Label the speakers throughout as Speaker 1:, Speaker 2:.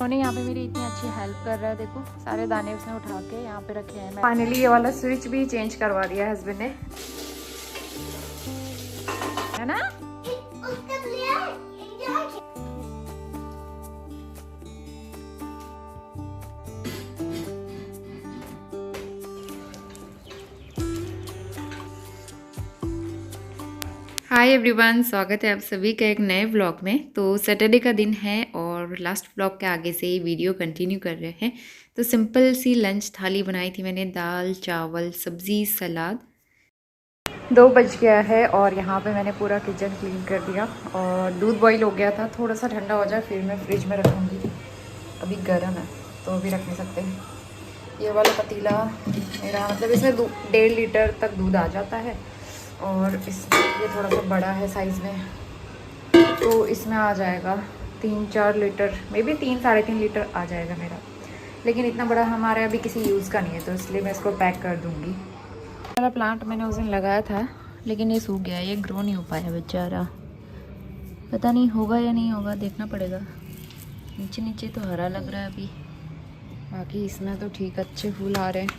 Speaker 1: उन्होंने यहाँ पे मेरी इतनी अच्छी हेल्प कर रहा है। देखो सारे दाने उसने उठा के यहाँ पे रखे हैं। फाइनली ये वाला स्विच भी चेंज करवा दिया हस्बैंड ने, है ना। हाय एवरीवन, स्वागत है आप सभी का एक नए व्लॉग में। तो सैटरडे का दिन है और लास्ट व्लॉग के आगे से वीडियो कंटिन्यू कर रहे हैं। तो सिंपल सी लंच थाली बनाई थी मैंने, दाल चावल सब्ज़ी सलाद। 2 बज गया है और यहाँ पे मैंने पूरा किचन क्लीन कर दिया और दूध बॉईल हो गया था। थोड़ा सा ठंडा हो जाए फिर मैं फ्रिज में रखूँगी, अभी गर्म है तो अभी रख नहीं सकते। ये वाला पतीला मेरा, मतलब इसमें 1.5 लीटर तक दूध आ जाता है और ये थोड़ा सा बड़ा है साइज़ में, तो इसमें आ जाएगा 3-4 लीटर, मे बी 3-3.5 लीटर आ जाएगा मेरा। लेकिन इतना बड़ा हमारे अभी किसी यूज़ का नहीं है, तो इसलिए मैं इसको पैक कर दूँगी। वाला प्लांट मैंने उस दिन लगाया था लेकिन ये सूख गया, ये ग्रो नहीं हो पाया बेचारा। पता नहीं होगा या नहीं होगा, देखना पड़ेगा। नीचे नीचे तो हरा लग रहा है अभी, बाकी इसमें तो ठीक अच्छे फूल आ रहे हैं।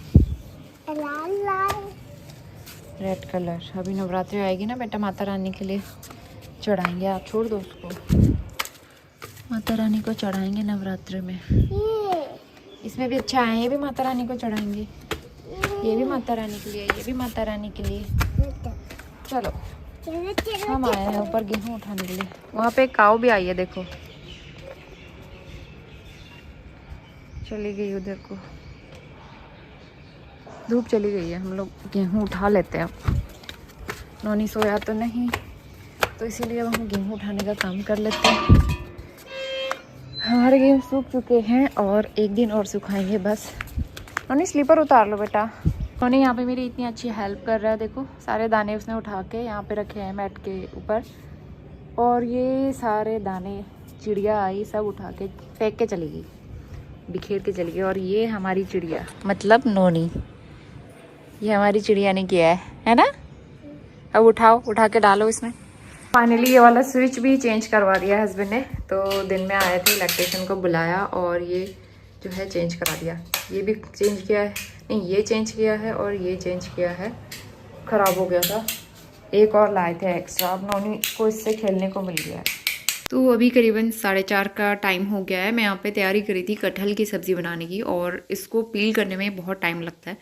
Speaker 1: रेड कलर, अभी नवरात्रि आएगी ना बेटा, माता रानी के लिए चढ़ाएंगे। आप छोड़ दो उसको, माता रानी को चढ़ाएंगे नवरात्रि में। इसमें भी अच्छा है, ये भी माता रानी को चढ़ाएंगे। ये भी माता रानी के लिए, ये भी माता रानी के लिए। चलो हम आए हैं ऊपर गेहूँ उठाने के लिए। वहाँ पे एक काऊ भी आई है, देखो चली गई उधर को, धूप चली गई है। हम लोग गेहूँ उठा लेते हैं अब। नोनी सोया तो नहीं, तो इसीलिए अब हम गेहूँ उठाने का काम कर लेते हैं। हमारे गेहूँ सूख चुके हैं और एक दिन और सुखाएंगे बस। नोनी स्लीपर उतार लो बेटा। नोनी यहाँ पे मेरी इतनी अच्छी हेल्प कर रहा है। देखो सारे दाने उसने उठा के यहाँ पे रखे हैं मैट के ऊपर, और ये सारे दाने चिड़िया आई सब उठा के फेंक के चली गई, बिखेर के चली गई। और ये हमारी चिड़िया, मतलब नोनी, ये हमारी चिड़िया ने किया है ना। अब उठाओ, उठा के डालो इसमें। फाइनली ये वाला स्विच भी चेंज करवा दिया हस्बैंड ने। तो दिन में आए थे, इलेक्ट्रिशियन को बुलाया और ये जो है चेंज करा दिया। ये भी चेंज किया है, नहीं ये चेंज किया है और ये चेंज किया है, ख़राब हो गया था। एक और लाए थे एक्स्ट्रा, अब नोनी को इससे खेलने को मिल गया है। तो अभी करीबन 4:30 का टाइम हो गया है। मैं यहाँ पे तैयारी करी थी कटहल की सब्ज़ी बनाने की, और इसको पील करने में बहुत टाइम लगता है।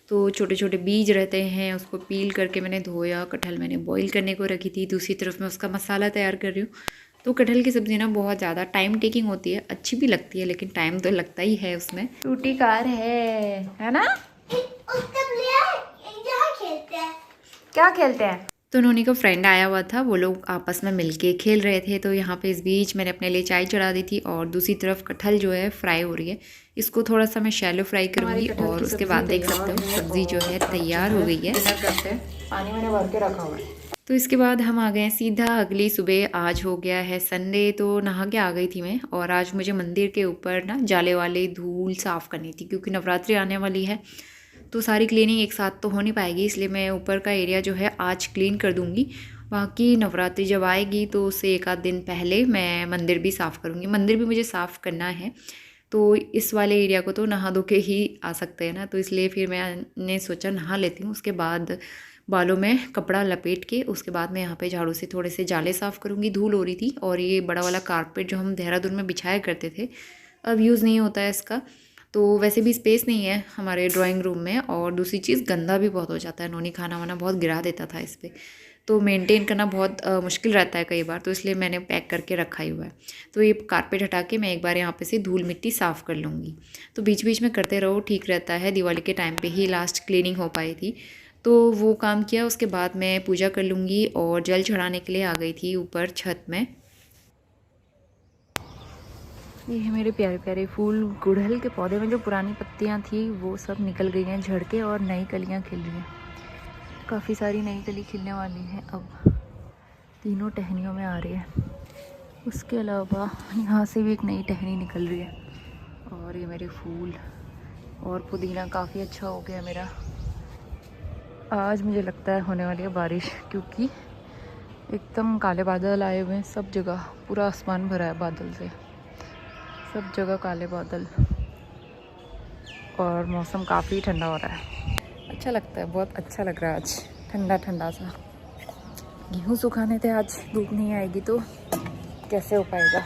Speaker 1: तो छोटे छोटे बीज रहते हैं, उसको पील करके मैंने धोया। कटहल मैंने बॉईल करने को रखी थी, दूसरी तरफ मैं उसका मसाला तैयार कर रही हूँ। तो कटहल की सब्ज़ी ना बहुत ज़्यादा टाइम टेकिंग होती है, अच्छी भी लगती है लेकिन टाइम तो लगता ही है उसमें। टूटी कार है ना। क्या खेलते हैं? तो नोनी का फ्रेंड आया हुआ था, वो लोग आपस में मिलके खेल रहे थे। तो यहाँ पे इस बीच मैंने अपने लिए चाय चढ़ा दी थी और दूसरी तरफ कटहल जो है फ्राई हो रही है। इसको थोड़ा सा मैं शैलो फ्राई करूँगी और उसके बाद देख सकते हो सब्ज़ी जो है तैयार हो गई है। पानी मैंने भर के रखा हुआ है। तो इसके बाद हम आ गए सीधा अगली सुबह। आज हो गया है संडे, तो नहा के आ गई थी मैं। और आज मुझे मंदिर के ऊपर ना जाले वाले धूल साफ़ करनी थी, क्योंकि नवरात्रि आने वाली है तो सारी क्लीनिंग एक साथ तो हो नहीं पाएगी, इसलिए मैं ऊपर का एरिया जो है आज क्लीन कर दूंगी। बाकी नवरात्रि जब आएगी तो उससे 1 आध दिन पहले मैं मंदिर भी साफ़ करूंगी। मंदिर भी मुझे साफ़ करना है, तो इस वाले एरिया को तो नहा धो के ही आ सकते हैं ना, तो इसलिए फिर मैंने सोचा नहा लेती हूँ। उसके बाद बालों में कपड़ा लपेट के उसके बाद मैं यहाँ पे झाड़ू से थोड़े से जाले साफ़ करूँगी। धूल हो रही थी, और ये बड़ा वाला कारपेट जो हम देहरादून में बिछाया करते थे अब यूज़ नहीं होता है इसका। तो वैसे भी स्पेस नहीं है हमारे ड्राइंग रूम में, और दूसरी चीज़ गंदा भी बहुत हो जाता है। नोनी खाना वाना बहुत गिरा देता था इस पर, तो मेंटेन करना बहुत मुश्किल रहता है कई बार, तो इसलिए मैंने पैक करके रखा ही हुआ है। तो ये कारपेट हटा के मैं एक बार यहाँ पे से धूल मिट्टी साफ़ कर लूँगी। तो बीच बीच में करते रहो, ठीक रहता है। दिवाली के टाइम पे ही लास्ट क्लीनिंग हो पाई थी, तो वो काम किया। उसके बाद मैं पूजा कर लूँगी और जल चढ़ाने के लिए आ गई थी ऊपर छत में। ये है मेरे प्यारे प्यारे फूल। गुड़हल के पौधे में जो पुरानी पत्तियां थी वो सब निकल गई हैं झड़ के, और नई कलियां खिल रही हैं। काफ़ी सारी नई कली खिलने वाली है अब, तीनों टहनियों में आ रही है। उसके अलावा यहाँ से भी एक नई टहनी निकल रही है। और ये मेरे फूल और पुदीना काफ़ी अच्छा हो गया मेरा। आज मुझे लगता है होने वाली है बारिश, क्योंकि एकदम काले बादल आए हुए हैं सब जगह, पूरा आसमान भरा है बादल से। सब जगह काले बादल और मौसम काफ़ी ठंडा हो रहा है। अच्छा लगता है, बहुत अच्छा लग रहा है आज, ठंडा ठंडा सा। गेहूँ सुखाने थे आज, धूप नहीं आएगी तो कैसे हो पाएगा।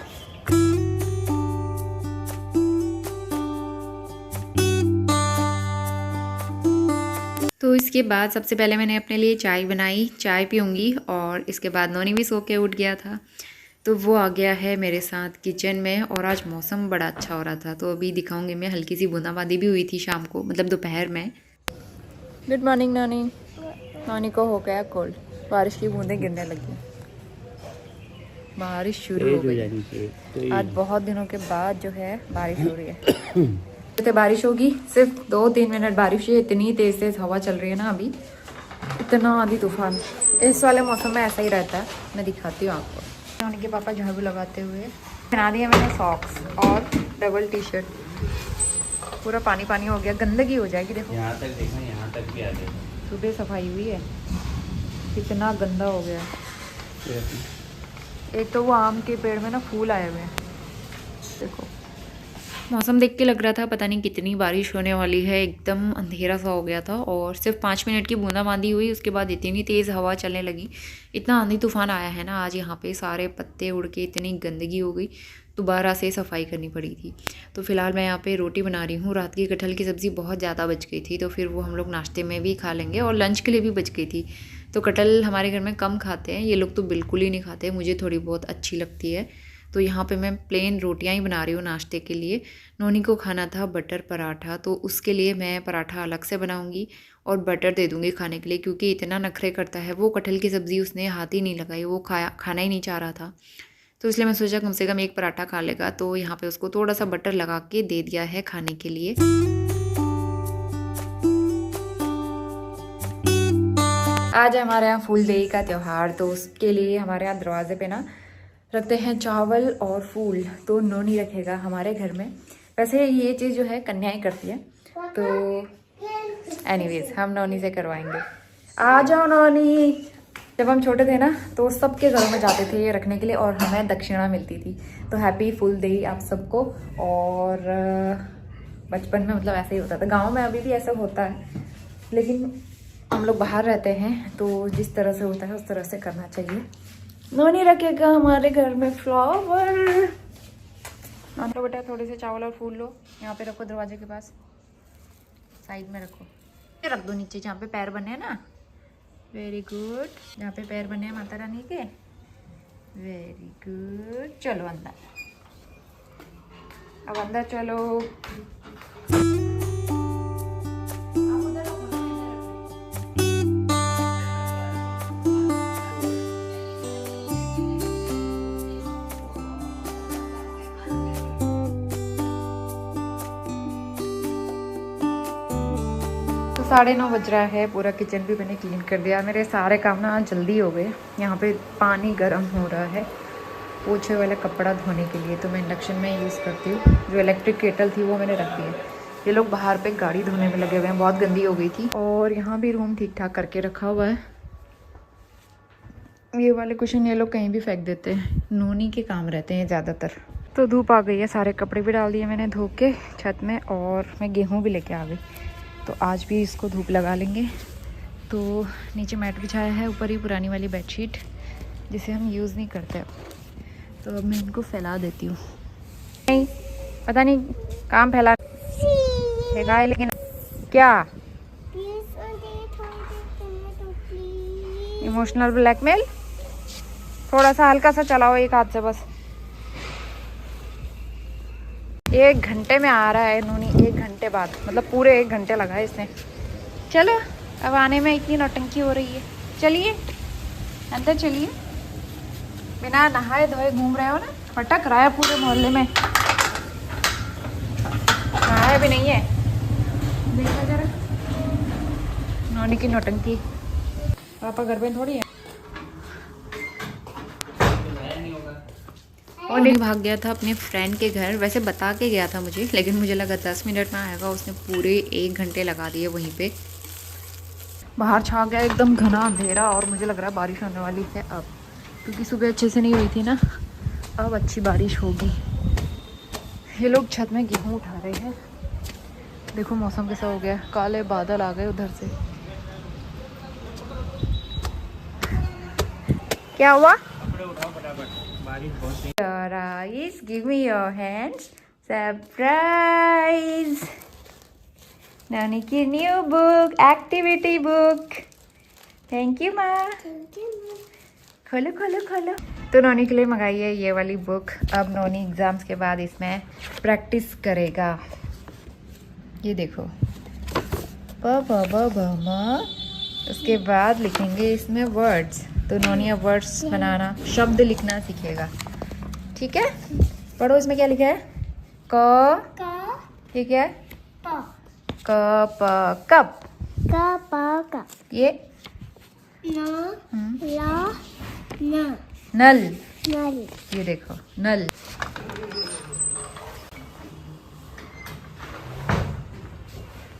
Speaker 1: तो इसके बाद सबसे पहले मैंने अपने लिए चाय बनाई, चाय पीऊँगी। और इसके बाद नोनी भी सो के उठ गया था, तो वो आ गया है मेरे साथ किचन में। और आज मौसम बड़ा अच्छा हो रहा था, तो अभी दिखाऊंगी मैं। हल्की सी बूंदाबांदी भी हुई थी शाम को, मतलब दोपहर में। गुड मॉर्निंग नानी। नानी को हो गया कोल्ड, बारिश की बूंदें गिरने लगी, बारिश शुरू हो गई। आज बहुत दिनों के बाद जो है बारिश हो रही है। तो बारिश होगी, सिर्फ 2-3 मिनट बारिश है। इतनी तेज तेज हवा चल रही है ना अभी, इतना आंधी तूफान। इस वाले मौसम में ऐसा ही रहता है। मैं दिखाती हूँ आपको। उनके पापा झाड़ू लगाते हुए पहना दिया मैंने सॉक्स और डबल टी शर्ट। पूरा पानी पानी हो गया, गंदगी हो जाएगी। देखो यहाँ तक, देखो यहाँ तक भी आ गया। सुबह सफाई हुई है, कितना गंदा हो गया। एक तो वो आम के पेड़ में ना फूल आए हुए हैं, देखो। मौसम देख के लग रहा था पता नहीं कितनी बारिश होने वाली है। एकदम अंधेरा सा हो गया था और सिर्फ 5 मिनट की बूंदाबांदी हुई, उसके बाद इतनी तेज़ हवा चलने लगी। इतना आंधी तूफान आया है ना आज यहाँ पे, सारे पत्ते उड़ के इतनी गंदगी हो गई, दोबारा से सफाई करनी पड़ी थी। तो फिलहाल मैं यहाँ पे रोटी बना रही हूँ। रात की कटहल की सब्ज़ी बहुत ज़्यादा बच गई थी, तो फिर वो हम लोग नाश्ते में भी खा लेंगे और लंच के लिए भी बच गई थी। तो कटहल हमारे घर में कम खाते हैं, ये लोग तो बिल्कुल ही नहीं खाते, मुझे थोड़ी बहुत अच्छी लगती है। तो यहाँ पे मैं प्लेन रोटियां ही बना रही हूँ नाश्ते के लिए। नोनी को खाना था बटर पराठा, तो उसके लिए मैं पराठा अलग से बनाऊँगी और बटर दे दूँगी खाने के लिए, क्योंकि इतना नखरे करता है वो। कटहल की सब्ज़ी उसने हाथ ही नहीं लगाई, वो खाना ही नहीं चाह रहा था। तो इसलिए मैं सोचा कम से कम एक पराठा खा लेगा, तो यहाँ पे उसको थोड़ा सा बटर लगा के दे दिया है खाने के लिए। आज हमारे यहाँ फूलदेई का त्यौहार, तो उसके लिए हमारे यहाँ दरवाजे पे ना रखते हैं चावल और फूल। तो नोनी रखेगा हमारे घर में। वैसे ये चीज़ जो है कन्या ही करती है, तो एनीवेज हम नोनी से करवाएंगे। आ जाओ नोनी। जब हम छोटे थे ना तो सबके घरों में जाते थे ये रखने के लिए और हमें दक्षिणा मिलती थी। तो हैप्पी फूलदेई आप सबको। और बचपन में मतलब ऐसे ही होता था, गाँव में अभी भी ऐसा होता है, लेकिन हम लोग बाहर रहते हैं तो जिस तरह से होता है उस तरह से करना चाहिए। नोनी रखेगा हमारे घर में फ्लावर। लो बेटा, थोड़े से चावल और फूल लो, यहाँ पे रखो दरवाजे के पास, साइड में रखो। रख दो नीचे जहाँ पे पैर बने हैं ना। वेरी गुड, जहाँ पे पैर बने हैं माता रानी के। वेरी गुड, चलो अंदर, अब अंदर चलो। तो 9:30 बज रहा है, पूरा किचन भी मैंने क्लीन कर दिया। मेरे सारे काम ना जल्दी हो गए। यहाँ पे पानी गर्म हो रहा है पोछे वाला कपड़ा धोने के लिए, तो मैं इंडक्शन में यूज़ करती हूँ। जो इलेक्ट्रिक केटल थी वो मैंने रख दी है। ये लोग बाहर पे गाड़ी धोने में लगे हुए हैं, बहुत गंदी हो गई थी। और यहाँ भी रूम ठीक ठाक करके रखा हुआ है। ये वाले कुशन ये लोग कहीं भी फेंक देते हैं, नोनी के काम रहते हैं ज़्यादातर। तो धूप आ गई है, सारे कपड़े भी डाल दिए मैंने धो के छत में, और मैं गेहूँ भी लेके आ गई। तो आज भी इसको धूप लगा लेंगे। तो नीचे मैट बिछाया है, ऊपर ही पुरानी वाली बेडशीट जिसे हम यूज़ नहीं करते। तो अब मैं इनको फैला देती हूँ। नहीं पता नहीं काम फैला है, लेकिन क्या इमोशनल ब्लैकमेल, थोड़ा सा हल्का सा चलाओ एक हाथ से बस। 1 घंटे में आ रहा है नोनी, 1 घंटे बाद, मतलब पूरे 1 घंटे लगा है इसने। चलो अब आने में इतनी नौटंकी हो रही है। चलिए अंदर चलिए। बिना नहाए धोए घूम रहे हो ना, फटक रहा है पूरे मोहल्ले में। नहाया भी नहीं है, देखा जरा नोनी की नौटंकी। पापा घर पे थोड़ी है। और नहीं भाग गया था अपने फ्रेंड के घर, वैसे बता के गया था मुझे, लेकिन मुझे लगा 10 मिनट में आएगा, उसने पूरे 1 घंटे लगा दिए वहीं पे। बाहर छा गया एकदम घना अंधेरा, और मुझे लग रहा है बारिश होने वाली है अब, क्योंकि सुबह अच्छे से नहीं हुई थी ना, अब अच्छी बारिश होगी। ये लोग छत में गेहूँ उठा रहे हैं। देखो मौसम कैसा हो गया, काले बादल आ गए उधर से। क्या हुआ? Guys, give me your hands. Surprise! नानी की new book, activity book. Thank you माँ। खोलो खोलो खोलो। तो नोनी के लिए मंगाई है ये वाली बुक। अब नोनी एग्जाम्स के बाद इसमें प्रैक्टिस करेगा। ये देखो ब ब ब ब म, उसके बाद लिखेंगे इसमें वर्ड्स। तो नोनी अब वर्ड्स बनाना, शब्द लिखना सीखेगा। ठीक है, पढ़ो। इसमें क्या लिखा है? क, ठीक है, क प कप, ये नल, ये देखो नल।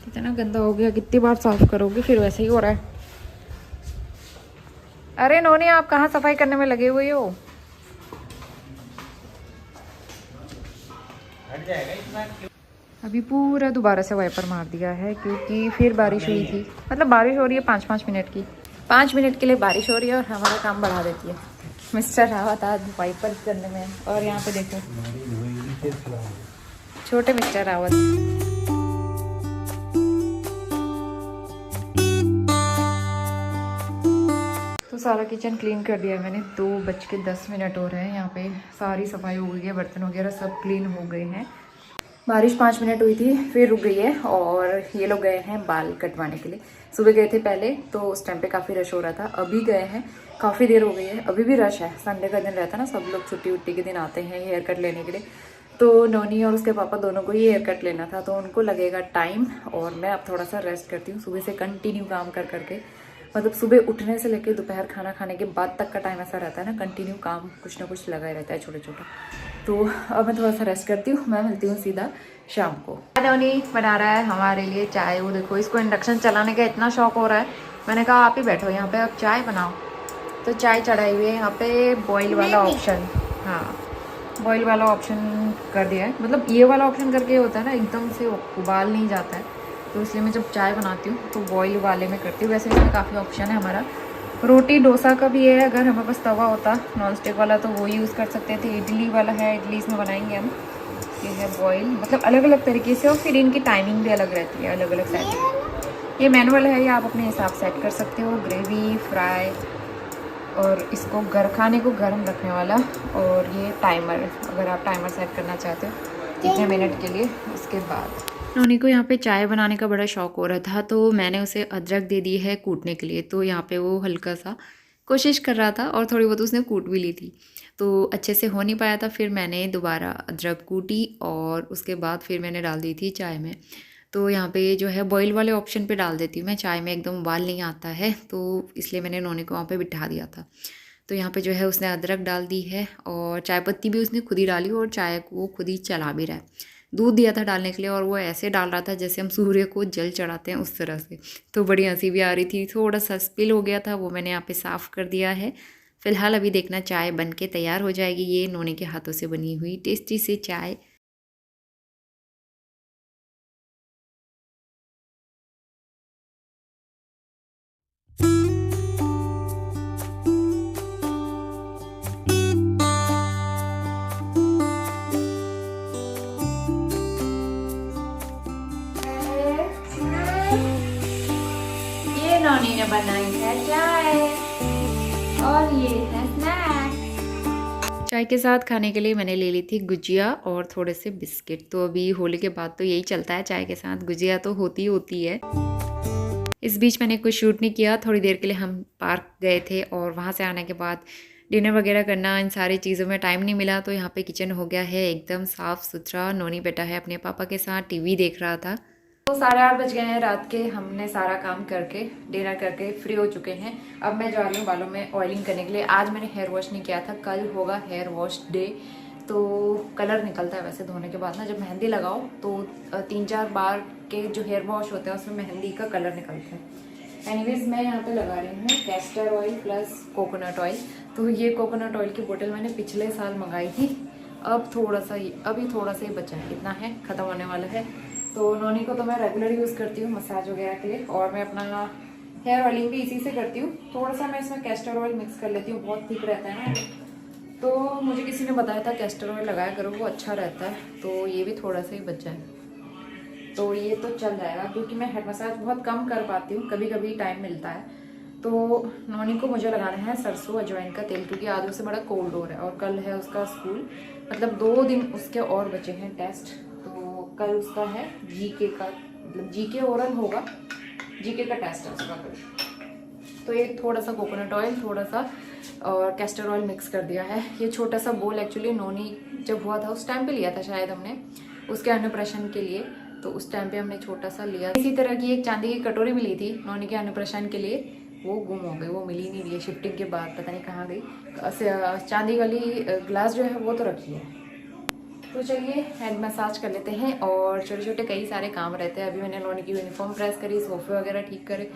Speaker 1: कितना गंदा हो गया, कितनी बार साफ करोगे, फिर वैसे ही हो रहा है। अरे नोनी, आप कहाँ सफाई करने में लगे हुए हो? अभी पूरा दोबारा से वाइपर मार दिया है क्योंकि फिर बारिश हुई थी। मतलब बारिश हो रही है 5-5 मिनट की, 5 मिनट के लिए बारिश हो रही है और हमारा काम बढ़ा देती है। मिस्टर रावत आज वाइपर करने में। और यहाँ पे देखो छोटे मिस्टर रावत। तो सारा किचन क्लीन कर दिया है मैंने। 2:10 हो रहे हैं। यहाँ पे सारी सफाई हो गई है, बर्तन वगैरह सब क्लीन हो गए हैं। बारिश 5 मिनट हुई थी, फिर रुक गई है। और ये लोग गए हैं बाल कटवाने के लिए। सुबह गए थे पहले, तो उस टाइम पे काफ़ी रश हो रहा था। अभी गए हैं, काफ़ी देर हो गई है, अभी भी रश है। संडे का दिन रहता है ना, सब लोग छुट्टी उट्टी के दिन आते हैं हेयर कट लेने के लिए। तो नोनी और उसके पापा दोनों को ही हेयर कट लेना था, तो उनको लगेगा टाइम। और मैं अब थोड़ा सा रेस्ट करती हूँ। सुबह से कंटिन्यू काम कर करके, मतलब सुबह उठने से लेकर दोपहर खाना खाने के बाद तक का टाइम ऐसा रहता है ना, कंटिन्यू काम कुछ ना कुछ लगा ही रहता है छोटा छोटा। तो अब मैं थोड़ा सा रेस्ट करती हूँ। मैं मिलती हूँ सीधा शाम को। नोनी बना रहा है हमारे लिए चाय। वो देखो, इसको इंडक्शन चलाने का इतना शौक हो रहा है। मैंने कहा आप ही बैठो यहाँ पे, अब चाय बनाओ। तो चाय चढ़ाई हुई है यहाँ पे। बॉयल वाला ऑप्शन, हाँ बॉयल वाला ऑप्शन कर दिया है। मतलब ये वाला ऑप्शन करके होता है ना, एकदम से उबाल नहीं जाता है। तो इसलिए मैं जब चाय बनाती हूँ तो बॉयल वाले में करती हूँ। वैसे इसमें काफ़ी ऑप्शन है हमारा। रोटी डोसा का भी है, अगर हमारे पास तवा होता नॉन स्टिक वाला तो वो यूज़ कर सकते थे। इडली वाला है, इडली इसमें बनाएंगे हम। ये है बॉयल, मतलब अलग अलग तरीके से। और फिर इनकी टाइमिंग भी अलग रहती है, अलग अलग सेटिंग। ये मैनुअल है, ये आप अपने हिसाब सेट कर सकते हो। ग्रेवी, फ्राई, और इसको खाने को गर्म रखने वाला। और ये टाइमर, अगर आप टाइमर सेट करना चाहते हो कितने मिनट के लिए। उसके बाद नोनी को यहाँ पे चाय बनाने का बड़ा शौक हो रहा था, तो मैंने उसे अदरक दे दी है कूटने के लिए। तो यहाँ पे वो हल्का सा कोशिश कर रहा था और थोड़ी बहुत उसने कूट भी ली थी, तो अच्छे से हो नहीं पाया था। फिर मैंने दोबारा अदरक कूटी और उसके बाद फिर मैंने डाल दी थी चाय में। तो यहाँ पे जो है बॉयल वाले ऑप्शन पे डाल देती हूँ मैं। चाय में एकदम उबाल नहीं आता है, तो इसलिए मैंने नोनी को वहाँ पे बिठा दिया था। तो यहाँ पे जो है उसने अदरक डाल दी है और चाय पत्ती भी उसने खुद ही डाली और चाय को वो खुद ही चला भी रहा है। दूध दिया था डालने के लिए और वो ऐसे डाल रहा था जैसे हम सूर्य को जल चढ़ाते हैं, उस तरह से। तो बड़ी हंसी भी आ रही थी। थोड़ा सा स्पिल हो गया था, वो मैंने यहाँ पे साफ़ कर दिया है। फिलहाल अभी देखना चाय बन के तैयार हो जाएगी। ये नोनी के हाथों से बनी हुई टेस्टी सी चाय। ये नोनी ने बनाई है चाय और ये है स्नैक्स। चाय के साथ खाने के लिए मैंने ले ली थी गुजिया और थोड़े से बिस्किट। तो अभी होली के बाद तो यही चलता है, चाय के साथ गुजिया तो होती होती है। इस बीच मैंने कुछ शूट नहीं किया। थोड़ी देर के लिए हम पार्क गए थे और वहाँ से आने के बाद डिनर वगैरह करना, इन सारी चीज़ों में टाइम नहीं मिला। तो यहाँ पे किचन हो गया है एकदम साफ़ सुथरा। नोनी बेटा है अपने पापा के साथ, टीवी देख रहा था। तो 8:30 बज गए हैं रात के। हमने सारा काम करके डिनर करके फ्री हो चुके हैं। अब मैं जा रही हूँ बालों में ऑयलिंग करने के लिए। आज मैंने हेयर वॉश नहीं किया था, कल होगा हेयर वॉश डे। तो कलर निकलता है वैसे धोने के बाद ना, जब मेहंदी लगाओ तो 3-4 बार के जो हेयर वॉश होते हैं उसमें मेहंदी का कलर निकलता है। एनीवेज मैं यहाँ पे लगा रही हूँ castor oil plus coconut oil. तो ये कोकोनट ऑयल की बोतल मैंने पिछले साल मंगाई थी अब थोड़ा सा ही, अभी थोड़ा सा ही बचा है, इतना है, ख़त्म होने वाला है। तो नोनी को तो मैं रेगुलर यूज़ करती हूँ मसाज वगैरह के लिए, और मैं अपना हेयर ऑयलिंग भी इसी से करती हूँ। थोड़ा सा मैं इसमें कैस्टर ऑयल मिक्स कर लेती हूँ, बहुत थिक रहता है ना, तो मुझे किसी ने बताया था कैस्टर ऑयल लगाया करो, वो अच्छा रहता है। तो ये भी थोड़ा सा ही बचा है, तो ये तो चल जाएगा, क्योंकि मैं हेड मसाज बहुत कम कर पाती हूँ, कभी कभी टाइम मिलता है। तो नोनी को मुझे लगाना है सरसों अजवाइन का तेल, क्योंकि आज उसे बड़ा कोल्ड हो रहा है और कल है उसका स्कूल, मतलब 2 दिन उसके और बचे हैं टेस्ट। तो कल उसका है जीके का, मतलब जीके ओरल होगा, जीके का टेस्ट है उसका कल। तो ये थोड़ा सा कोकोनट ऑयल, थोड़ा सा और कैस्टर ऑयल मिक्स कर दिया है। ये छोटा सा बोल एक्चुअली नोनी जब हुआ था उस टाइम पे लिया था शायद हमने, उसके अन्नप्राशन के लिए, तो उस टाइम पे हमने छोटा सा लिया। इसी तरह की एक चांदी की कटोरी भी ली थी नोनी के अन्नप्राशन के लिए, वो गुम हो गई, वो मिली नहीं रही है, शिफ्टिंग के बाद पता नहीं कहाँ गई। चांदी वाली ग्लास जो है वो तो रखी है। तो चलिए हेड मसाज कर लेते हैं, और छोटे छोटे कई सारे काम रहते हैं। अभी मैंने नोनी की यूनिफॉर्म प्रेस करी, सोफे वगैरह ठीक करे,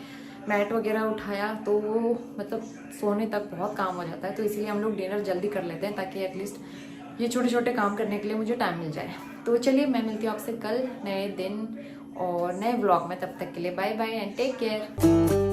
Speaker 1: मैट वगैरह उठाया, तो वो मतलब सोने तक बहुत काम हो जाता है। तो इसलिए हम लोग डिनर जल्दी कर लेते हैं, ताकि एटलीस्ट ये छोटे छोटे काम करने के लिए मुझे टाइम मिल जाए। तो चलिए मैं मिलती हूँ आपसे कल नए दिन और नए व्लॉग में, तब तक के लिए bye bye and take care.